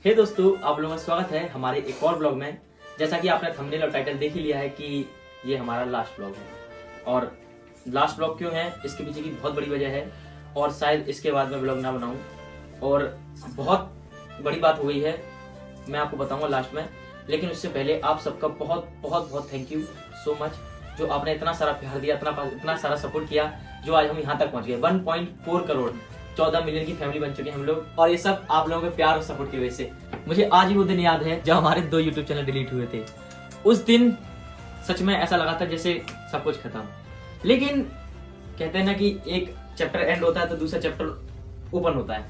हे दोस्तों, आप लोगों का स्वागत है हमारे एक और ब्लॉग में। जैसा कि आपने थंबनेल और टाइटल देख ही लिया है कि ये हमारा लास्ट ब्लॉग है। और लास्ट ब्लॉग क्यों है, इसके पीछे की बहुत बड़ी वजह है और शायद इसके बाद मैं ब्लॉग ना बनाऊं। और बहुत बड़ी बात हो गई है, मैं आपको बताऊंगा लास्ट में। लेकिन उससे पहले आप सबका बहुत बहुत बहुत थैंक यू सो मच, जो आपने इतना सारा प्यार दिया, इतना सारा सपोर्ट किया, जो आज हम यहाँ तक पहुंच गए। 1.4 करोड़ 14 मिलियन की फैमिली बन चुके हैं हम लोग। और ये सब आप लोगों के प्यार और सपोर्ट की वजह से। मुझे आज ही वो दिन याद है जब हमारे 2 यूट्यूब चैनल डिलीट हुए थे। उस दिन सच में ऐसा लगा था जैसे सब कुछ खत्म। लेकिन कहते हैं ना कि एक चैप्टर एंड होता है तो दूसरा चैप्टर ओपन होता है।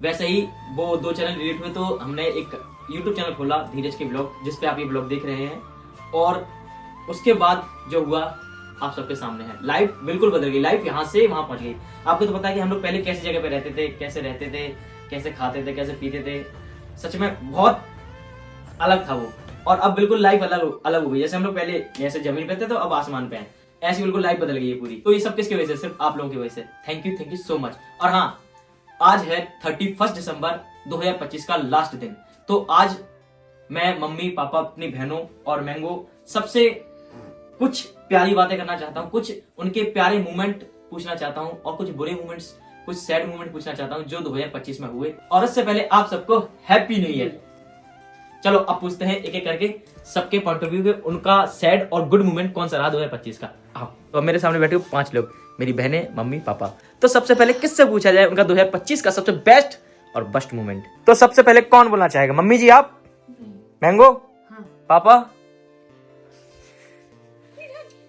वैसे ही वो 2 चैनल डिलीट हुए तो हमने एक यूट्यूब चैनल खोला, धीरज के ब्लॉग, जिसपे आप ये ब्लॉग देख रहे हैं। और उसके बाद जो हुआ आप सबके सामने है। लाइफ बिल्कुल बदल गई, लाइफ यहाँ से वहां पहुंच गई। आपको तो पता है कि हम लोग पहले कैसी जगह पे रहते थे, कैसे रहते थे, कैसे खाते थे, कैसे पीते थे। सच में बहुत अलग था वो। और अब बिल्कुल लाइफ अलग हो गई। जैसे हम लोग पहले जैसे जमीन पे थे तो अब आसमान पे हैं, ऐसी बिल्कुल लाइफ बदल गई है पूरी। तो ये सब किसकी वजह से? सिर्फ आप लोगों की वजह से। Thank you so much. और हाँ, आज है 31 दिसंबर 2025 का लास्ट दिन। तो आज मैं मम्मी पापा, अपनी बहनों और मैंगो सबसे कुछ प्यारी बातें करना चाहता हूँ, कुछ उनके प्यारे मोमेंट पूछना चाहता हूँ और कुछ बुरे मोमेंट्स, कुछ सैड मोमेंट पूछना चाहता हूँ जो 2025 में हुए। और उससे पहले आप सबको हैप्पी न्यू ईयर। चलो अब पूछते हैं एक एक करके सबके पॉइंट ऑफ व्यू के, उनका सैड और गुड मोमेंट कौन सा रहा 2025 का। आओ, तो मेरे सामने बैठे 5 लोग, मेरी बहनें, मम्मी, पापा। तो सबसे पहले किससे पूछा जाए उनका 2025 का सबसे बेस्ट और वर्स्ट मोमेंट? तो सबसे पहले कौन बोलना चाहेगा? मम्मी जी आप? मैंगो? हाँ। पापा?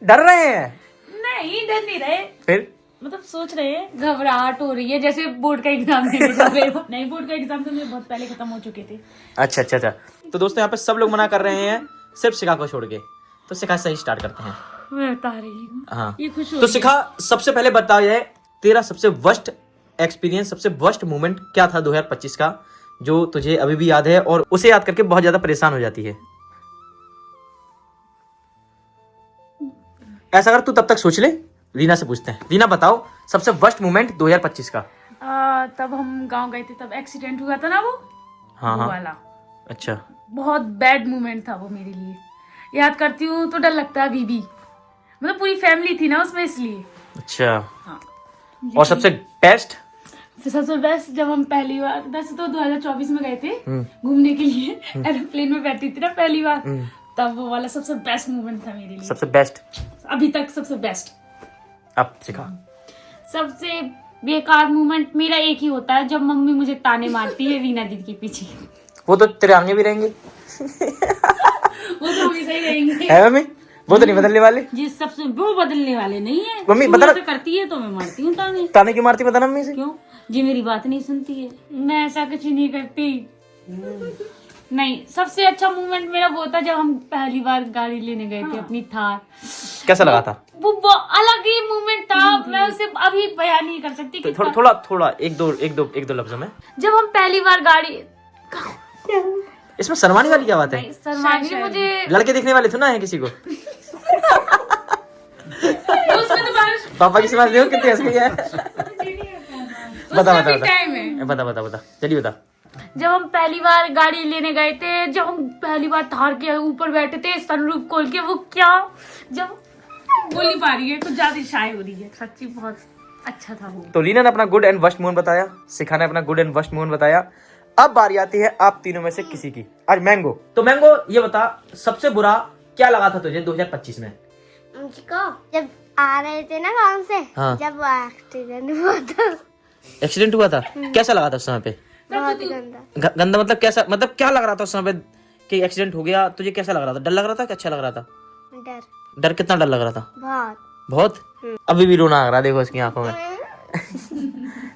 डर रहे हैं? नहीं, डर नहीं रहे। फिर मतलब सोच रहे हैं, घबराहट हो रही है जैसे बोर्ड का एग्जाम देने जा रहे हो। नहीं, बोर्ड का एग्जाम तो मेरे बहुत पहले खत्म हो चुके थे। अच्छा। तो दोस्तों यहाँ पे सब लोग मना कर रहे हैं सिर्फ शिखा को छोड़ के। तो शिखा से ही स्टार्ट करते हैं। मैं बता रही हूँ। हाँ, ये खुश हो तो शिखा सबसे पहले बता जाए तेरा सबसे वर्स्ट एक्सपीरियंस, सबसे वर्स्ट मोमेंट क्या था 2025 का, जो तुझे अभी भी याद है और उसे याद करके बहुत ज्यादा परेशान हो जाती है। ऐसा अगर तू तब तक सोच ले, रीना से पूछते हैं। रीना बताओ सबसे वर्स्ट मोमेंट 2025 का। तब हम गांव गए थे, तब एक्सीडेंट हुआ था ना वो हाँ वाला। अच्छा, बहुत बैड मोमेंट था वो मेरे लिए। याद करती हूँ तो डर लगता है अभी भी। मतलब पूरी फैमिली थी ना उसमें, इसलिए। अच्छा। हाँ। और सबसे बेस्ट? सबसे बेस्ट जब हम पहली बार, वैसे तो 2024 में गए थे घूमने के लिए, एरोप्लेन में बैठी थी ना पहली बार, तब वो वाला सबसे बेस्ट मोमेंट था मेरे लिए। सबसे बेस्ट अभी तक सबसे बेस्ट। अब सिखा। सबसे बेकार मोमेंट मेरा एक ही होता है, जब मम्मी मुझे ताने मारती है रीना दीदी के पीछे। वो तो तेरे आगे भी रहेंगे। वो तो हमेशा ही रहेंगे। है मम्मी? वो तो नहीं बदलने वाले। जी, सबसे वो बदलने वाले नहीं है। मम्मी बता बता, करती है तो मैं मारती हूँ ताने। ताने क्यों मारती बता मम्मी से? क्यों? जी मेरी बात नहीं सुनती है। मैं ऐसा कुछ नहीं करती। नहीं, सबसे अच्छा मोमेंट मेरा वो था जब हम पहली बार गाड़ी लेने गए थे अपनी थार। कैसा लगा था? वो अलग ही मोमेंट था, मैं उसे अभी बयान नहीं कर सकती। तो थोड़ा एक दो लफ्जों में। जब हम पहली बार गाड़ी, इसमें शर्माने वाली क्या बात है? शर्मानी मुझे, लड़के देखने वाले तो ना है किसी को? उसमें तो बारिश पापा की समझ देखो कितनी हंस गई है। बता चलिए बता। जब हम पहली बार गाड़ी लेने गए थे, जब हम पहली बार थार के ऊपर बैठे थे सनरूफ खोल के, वो क्या, जब बोल नहीं पा रही है, कुछ ज्यादा शाय हो रही है। सच्ची बहुत अच्छा था वो। तो लीना ने अपना गुड एंड वर्स्ट मोमेंट बताया, शिखा ने अपना गुड एंड वर्स्ट मोमेंट बताया। अब बारी आती है आप तीनों में से किसी की। आज मैंगो। तो मैंगो ये बता सबसे बुरा क्या लगा था तुझे 2025 में? मुझको जब आ रहे थे ना गांव से, हाँ। जब वो एक्सीडेंट हुआ था। एक्सीडेंट हुआ था? कैसा लगा था उस समय पे? बहुत गंदा। गंदा मतलब कैसा? मतलब क्या लग रहा था उस समय पे कि एक्सीडेंट हो गया? तुझे कैसा लग रहा था? डर लग रहा था कि अच्छा लग रहा था? डर कितना डर लग रहा था? बहुत। अभी भी रोना आ रहा है, देखो उसकी आंखों में।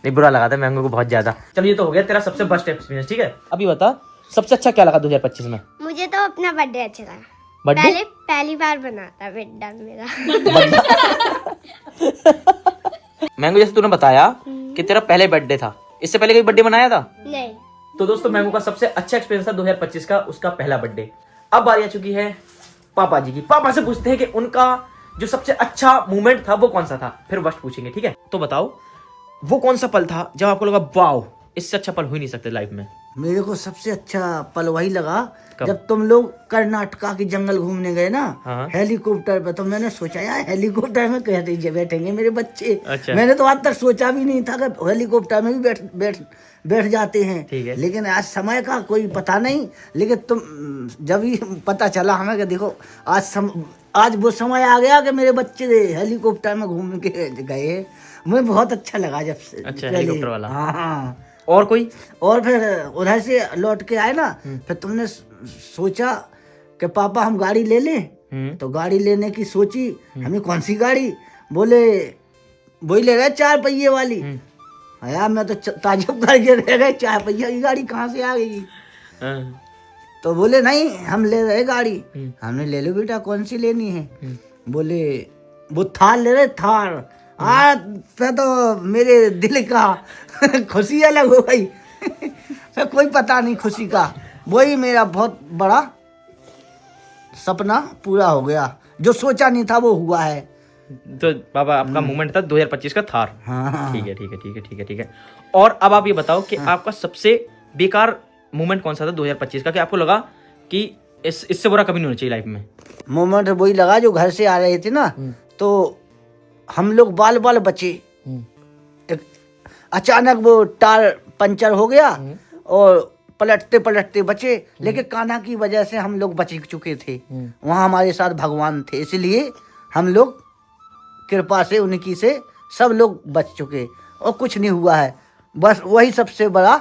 नहीं, बुरा लगा था मैंगो को बहुत ज्यादा। चल ये तो हो गया तेरा सबसे बेस्ट एक्सपीरियंस, ठीक है। अभी बता सबसे अच्छा क्या लगा 2025 में? मुझे तो अपना बर्थडे अच्छा लगा। बर्थडे पहली बार बना था बेटा मेरा। मैंगो जैसे तूने बताया कि तेरा पहले बर्थडे था, इससे पहले कोई बर्थडे मनाया था? नहीं। तो दोस्तों मैंगो का सबसे अच्छा एक्सपीरियंस था 2025 का, उसका पहला बर्थडे। अब बारी आ चुकी है पापा जी की। पापा से पूछते हैं कि उनका जो सबसे अच्छा मोमेंट था वो कौन सा था, फिर वर्स्ट पूछेंगे, ठीक है। तो बताओ वो कौन सा पल था जब आपको लगा वाओ इससे अच्छा पल हो ही नहीं सकते लाइफ में? मेरे को सबसे अच्छा पल वही लगा कब? जब तुम लोग कर्नाटका के जंगल घूमने गए ना, हाँ। हेलीकॉप्टर पे। तो मैंने सोचा यार हेलीकॉप्टर में कैसे बैठेंगे मेरे बच्चे। अच्छा। मैंने तो आज तक सोचा भी नहीं था कि हेलीकॉप्टर में भी बैठ जाते हैं। ठीक है। लेकिन आज समय का कोई पता नहीं, लेकिन तुम जब ही पता चला हमें कि देखो आज वो समय आ गया कि मेरे बच्चे हेलीकॉप्टर में घूम के गए। मुझे बहुत अच्छा लगा जब से। अच्छा, पहले। हेलीकॉप्टर वाला। हाँ। और कोई? और फिर उधर से लौट के आए ना, फिर तुमने सोचा कि पापा हम गाड़ी ले लें। तो गाड़ी लेने की सोची। हमें कौन सी गाड़ी? बोले वही ले गए 4 पहिए वाली। यार मैं तो ताजुब करके रह गए, 4 पहिया की गाड़ी कहाँ से आ गई। तो बोले नहीं हम ले रहे गाड़ी। हमने ले लो बेटा, कौन सी लेनी है? बोले वो थार ले रहे, थार। आज तो मेरे दिल का खुशी अलग हो गई। फिर कोई पता नहीं खुशी का। वही मेरा बहुत बड़ा सपना पूरा हो गया, जो सोचा नहीं था वो हुआ है। तो बाबा आपका मूवमेंट था 2025 का थार। हाँ। ठीक है। और अब आप ये बताओ कि आपका सबसे बेकार मूवमेंट कौन सा था 2025 का, कि आपको लगा कि इससे बुरा कभी नहीं होना चाहिए लाइफ में? मोमेंट वही लगा जो घर से आ रहे थे ना, तो हम लोग बाल बचे। अचानक वो टायर पंचर हो गया और पलटते बचे। लेकिन कान्हा की वजह से हम लोग बच चुके थे। वहाँ हमारे साथ भगवान थे, इसलिए हम लोग कृपा से उनकी से सब लोग बच चुके और कुछ नहीं हुआ है। बस वही सबसे बड़ा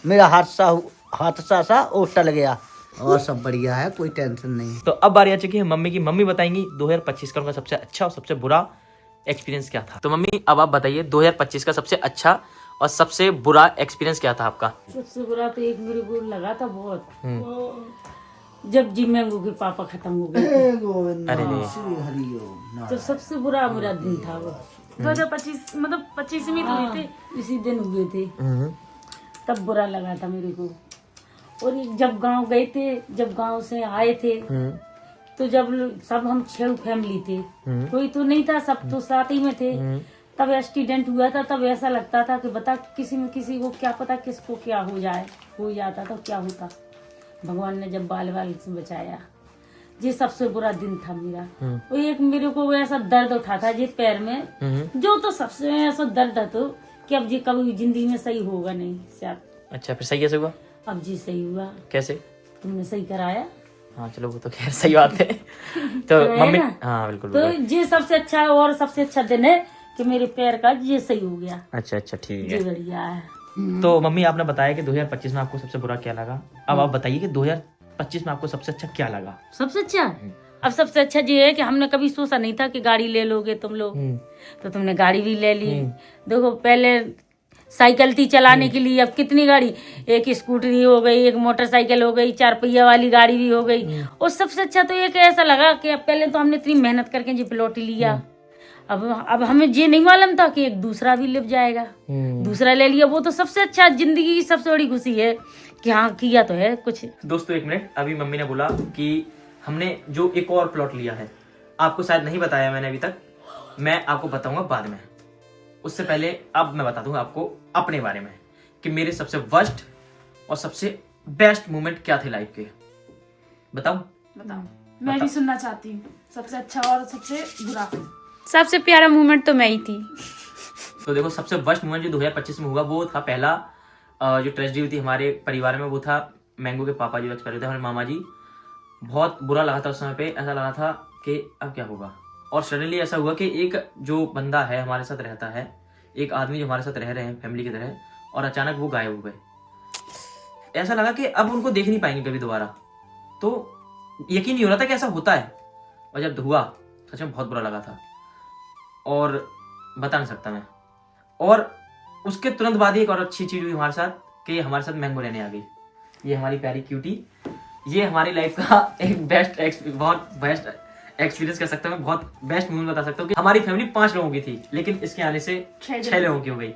मेरा हादसा सा वो टल गया, और सब बढ़िया है, कोई टेंशन नहीं। तो अब बारी आ चुकी है मम्मी की। मम्मी बताएंगी 2025 का उनका सबसे अच्छा और सबसे बुरा एक्सपीरियंस क्या था। तो मम्मी अब आप बताइए 2025 का सबसे अच्छा और सबसे बुरा एक्सपीरियंस क्या था आपका? सबसे बुरा तो एक मेरे को लगा था बहुत, वो जब जिम्मेंगू के पापा खत्म हो गए। अरे तो सबसे बुरा मेरा दिन था वो। 2025 मतलब 25 में हुए थे, इसी दिन हुए थे। तब बुरा लगा था मेरे को। और जब गांव गए थे, जब गांव से आए थे, तो जब सब हम 6 फैमिली थे, कोई तो नहीं था, सब तो साथ ही में थे। तब एक्सीडेंट हुआ था, तब ऐसा लगता था कि बता किसी को क्या पता किसको क्या हो जाता था, क्या होता। भगवान ने जब बाल से बचाया। ये सबसे बुरा दिन था मेरा। वो एक मेरे को ऐसा दर्द उठा था जी पैर में, जो तो सबसे ऐसा दर्द था तो कि अब जी कभी जिंदगी में सही होगा नहीं शायद। अच्छा, फिर सही कैसे हुआ? अब जी सही हुआ। कैसे? तुमने सही कराया। हाँ चलो, वो तो खैर सही बात है। तो मम्मी, हाँ बिल्कुल। तो ये सबसे अच्छा है, और सबसे अच्छा दिन है कि मेरे पैर का ये सही हो गया। अच्छा ठीक ये है। बढ़िया है। तो मम्मी आपने बताया कि 2025 में आपको सबसे बुरा क्या लगा। अब आप बताइए कि 2025 में आपको सबसे अच्छा क्या लगा? सबसे अच्छा अब सबसे अच्छा ये है कि हमने कभी सोचा नहीं था कि गाड़ी ले लोगे तुम लोग, तो तुमने गाड़ी भी ले ली। देखो पहले साइकिल थी चलाने के लिए, अब कितनी गाड़ी, एक स्कूटरी हो गई, एक मोटरसाइकिल हो गई, 4 पहिया वाली गाड़ी भी हो गई। और सबसे अच्छा तो ये कि ऐसा लगा कि अब पहले तो हमने इतनी मेहनत करके जी प्लॉट लिया, अब हमें ये नहीं मालूम था कि एक दूसरा भी लिप जाएगा, दूसरा ले लिया। वो तो सबसे अच्छा, जिंदगी की सबसे बड़ी खुशी है कि हाँ किया तो है कुछ। दोस्तों एक मिनट, अभी मम्मी ने बोला कि हमने जो एक और प्लॉट लिया है, आपको शायद नहीं बताया मैंने अभी तक, मैं आपको बताऊंगा बाद में। उससे पहले अब मैं बता दूंगा आपको अपने बारे में कि मेरे सबसे वर्स्ट और सबसे बेस्ट मोमेंट क्या थे लाइफ के। बताऊं? मैं भी सुनना चाहती हूँ सबसे अच्छा और सबसे बुरा। सबसे प्यारा मोमेंट तो मैं ही थी। तो देखो, सबसे वर्स्ट मोमेंट जो 2025 में हुआ वो था पहला जो ट्रेजेडी हुई थी हमारे परिवार में, वो था मैंगो के पापा जो एक्सपायर हुए थे, हमारे मामा जी। बहुत बुरा लगा था उस समय पे, ऐसा लगा था कि अब क्या होगा। और सडनली ऐसा हुआ कि एक जो बंदा है हमारे साथ रहता है, एक आदमी जो हमारे साथ रह रहे हैं फैमिली की तरह, और अचानक वो गायब हो गए। ऐसा लगा कि अब उनको देख नहीं पाएंगे कभी दोबारा। तो यकीन नहीं हो रहा था कि ऐसा होता है, और जब हुआ सच में बहुत बुरा लगा था और बता नहीं सकता मैं। और उसके तुरंत बाद एक और अच्छी चीज हुई हमारे साथ कि हमारे साथ मैंगो रहने आ गई। ये हमारी प्यारी क्यूटी, ये हमारी लाइफ का एक बहुत बेस्ट एक्सपीरियंस कर सकता हूँ, बहुत बेस्ट मोमेंट बता सकता हूँ कि हमारी फैमिली 5 लोगों की थी, लेकिन इसके आने से 6 लोगों की हो गई।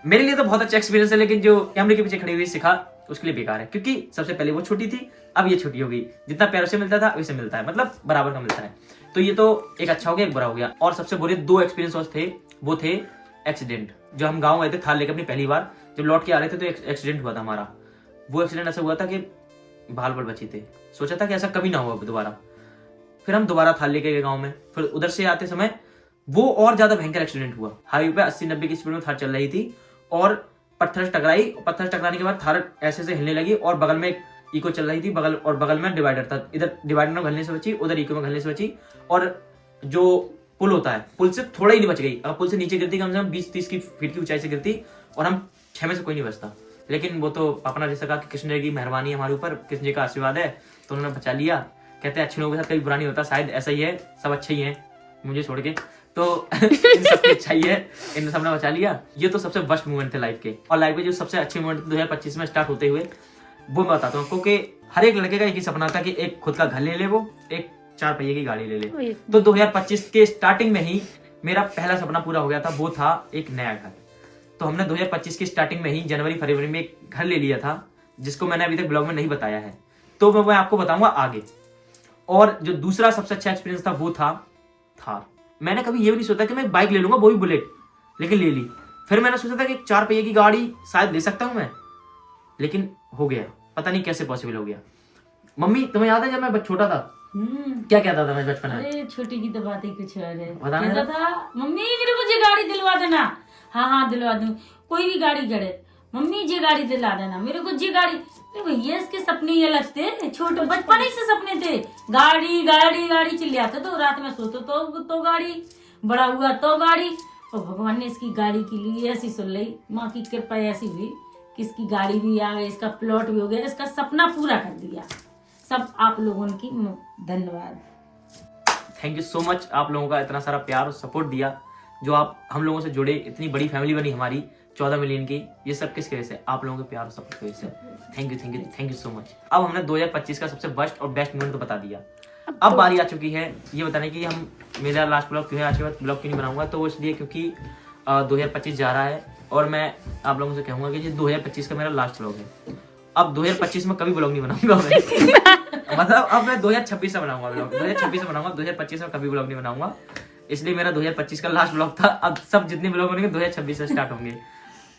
मेरे लिए तो बहुत अच्छा एक्सपीरियंस है, लेकिन जो कैमरे के पीछे खड़ी हुई सिखा उसके लिए बेकार है, क्योंकि सबसे पहले वो छोटी थी, अब ये छोटी हो गई। जितना प्यार से मिलता था वैसे मिलता है, मतलब बराबर का मिलता है। तो ये तो एक अच्छा हो गया, एक बुरा हो गया। और सबसे बुरे 2 एक्सपीरियंस थे, वो थे एक्सीडेंट। जो हम गाँव गए थे थाल लेकर अपनी पहली बार, जब लौट के आ रहे थे तो एक्सीडेंट हुआ था हमारा, वो एक्सीडेंट ऐसा हुआ था कि बाल बाल बचे थे। सोचा था कि ऐसा कभी ना हो अब दोबारा। फिर हम दोबारा थार लेके गए गाँव में। फिर उधर से आते समय वो और ज्यादा भयंकर एक्सीडेंट हुआ। हाईवे पे 80-90 की स्पीड में थार चल रही थी और पत्थर से टकराई। पत्थर से टकराने के बाद थार ऐसे से हिलने लगी और बगल में एक इको चल रही थी, बगल में डिवाइडर था। इधर डिवाइडर में घलने से बची, उधर इको में घलने से बची। और जो पुल होता है, पुल से थोड़ा ही नहीं बच गई। अगर पुल से नीचे गिरती कम से कम 20-30 की फीट की ऊंचाई से गिरती और हम 6 में से कोई नहीं बचता। लेकिन वो तो अपना जैसा कहा कि कृष्ण जी की मेहरबानी हमारे ऊपर, कृष्ण जी का आशीर्वाद है, तो उन्होंने बचा लिया। कहते हैं अच्छे लोगों के साथ कभी बुरा नहीं होता, शायद ऐसा ही है, सब अच्छे ही हैं मुझे छोड़ के। तो इन सबकी अच्छा ही है, इन सबने बचा लिया। ये तो सबसे वर्स्ट मोमेंट थे लाइफ के। और लाइफ के जो सबसे अच्छे मोमेंट 2025 में स्टार्ट होते हुए वो मैं बताता हूँ। क्योंकि हर एक लड़के का एक ही सपना था कि एक खुद का घर ले ले, वो एक 4 पहिए की गाड़ी ले ले। तो 2025 के स्टार्टिंग में ही मेरा पहला सपना पूरा हो गया था, वो था एक नया घर। तो हमने 2025 की स्टार्टिंग में ही जनवरी-फरवरी में एक घर ले लिया था, जिसको मैंने अभी तक ब्लॉग में नहीं बताया है, तो मैं आपको बताऊंगा आगे। और जो दूसरा सबसे अच्छा एक्सपीरियंस था वो था थार। मैंने कभी ये भी नहीं सोचा कि मैं बाइक ले लूंगा, वो भी बुलेट, लेकिन ले ली। फिर मैंने सोचा था कि 4 पहिए की गाड़ी शायद ले सकता हूं मैं, लेकिन हो गया, पता नहीं कैसे पॉसिबल हो गया। मम्मी तुम्हें याद है जब मैं छोटा था क्या कहता था मैं बचपन में? अरे छोटी की तो बात ही कुछ और है। बताना कहता था मम्मी मेरे को ये गाड़ी दिलवा देना। हाँ हाँ दिलवा दूं, कोई भी गाड़ी करे, मम्मी ये गाड़ी दिला देना मेरे को, ये गाड़ी। भैया इसके सपने ये अलग थे, छोटे बचपन ही से सपने थे। गाड़ी गाड़ी गाड़ी चिल्लाते तो रात में सोते तो गाड़ी, बड़ा हुआ तो गाड़ी। और भगवान ने इसकी गाड़ी के लिए ऐसी सुन ली, माँ की कृपा ऐसी हुई कि इसकी गाड़ी भी आ गई, इसका प्लॉट भी हो गया, इसका सपना पूरा कर दिया। सब आप लोगों की धन्यवाद। थैंक यू सो मच, आप लोगों का इतना सारा प्यार और सपोर्ट दिया, जो आप हम लोगों से जुड़े, इतनी बड़ी फैमिली बनी हमारी 14 मिलियन की। ये सब किसकी वजह से? आप लोगों के प्यार और सपोर्ट की वजह से। Thank you so much. अब हमने 2025 का सबसे बेस्ट और बेस्ट मोमेंट तो बता दिया। अब बारी आ चुकी है ये बताने की हम मेरा लास्ट ब्लॉग क्यों है, आज के बाद ब्लॉग क्यों नहीं बनाऊंगा। तो इसलिए क्योंकि 2025 जा रहा है और मैं आप लोगों से कहूंगा कि ये 2025 का मेरा लास्ट ब्लॉग है। अब 2025 में कभी ब्लॉग नहीं बनाऊंगा मैं मतलब अब मैं 2026 से बनाऊंगा ब्लॉग, 2026 से बनाऊंगा, 2025 में कभी ब्लॉग नहीं बनाऊंगा। इसलिए मेरा 2025 का लास्ट ब्लॉग था। अब सब जितने ब्लॉग बनेंगे 2026 से स्टार्ट होंगे।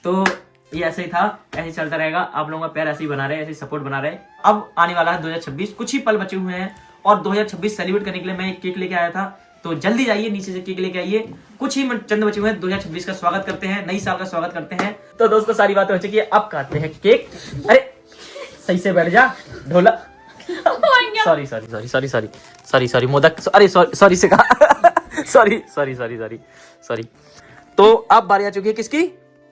तो ये ऐसे ही था, ऐसे ही चलता रहेगा। आप लोगों का प्यार ऐसे ही बना रहे, ऐसे ही सपोर्ट बना रहे। अब आने वाला है 2026, कुछ ही पल बचे हुए हैं और 2026 सेलिब्रेट करने के लिए मैं एक केक लेके आया था। तो जल्दी जाइए नीचे से केक लेके आइए, कुछ ही चंद बचे हुए हैं। 2026 का स्वागत करते हैं, नई साल का स्वागत करते हैं। तो दोस्तों सारी बातें हो चुकी है, अब काटते हैं केक। अरे सही से बैठ जा ढोला। सॉरी मोदक, अरे सॉरी से कहा सॉरी। तो अब बारी आ चुकी है किसकी?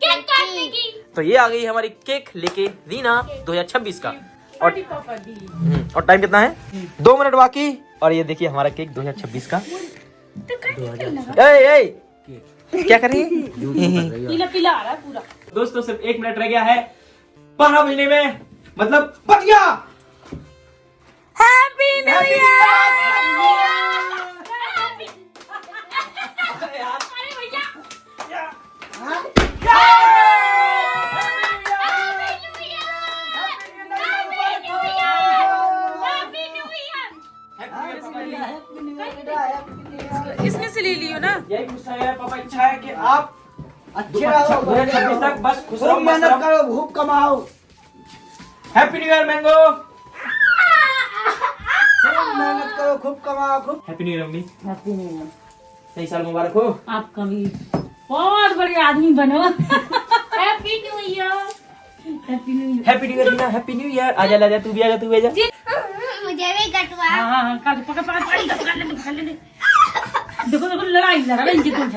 केक काटने की। तो ये आ गई हमारी केक लेके रीना 2026 का। और टाइम कितना है? 2 मिनट बाकी। और ये देखिए हमारा केक 2026 का। क्या कर रही है? पीला आ रहा है पूरा। दोस्तों सिर्फ 1 मिनट रह गया है 12 महीने में, मतलब बच गया। Happy new year. इसमें से ले लियो ना। यही खुश है पापा, इच्छा है कि आप अच्छे रहो, 2026 तक बस खुश रहो, खूब मस्त मेहनत रहो। करो, खूब कमाओ। Happy new year mango. खूब मेहनत करो, खूब कमाओ, खूब। हैप्पी न्यू ईयर अम्मी, हैप्पी न्यू ईयर। नई साल मुबारक हो। आपका भी बहुत बड़े आदमी बनो। Happy new year. Happy new year. Happy new year Reena, happy new year. आजा तू भी आजा, तू भी आजा। मुझे भी कटवा। हाँ पकड़ देखो लड़ाई लड़ा रहे इनके तुम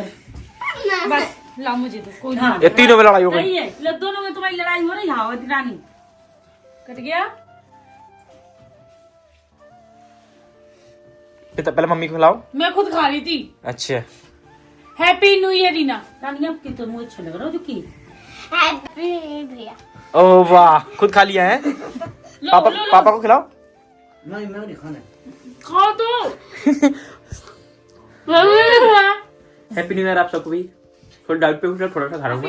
बस ला मुझे तो कोई नहीं। ये तीनों में लड़ाई हो सही है, दोनों में तुम्हारी लड़ाई हो रही। हाँ रानी कट गया। तो पहले मम्मी को खिलाओ। मैं खुद खा रही थी। अच्छा हैप्पी न्यू ईयर रीना। रानी आपकी तो मुझे अच्छा लग रहा है जो की। हैप्पी भैया। ओ वाह, खुद खा लिया है। पापा को खिलाओ। नहीं मैं नहीं खाना। खाओ तो। हैप्पी न्यू ईयर आप सबको भी। फुल डाइट पे थोड़ा सा खा रहा हूँ।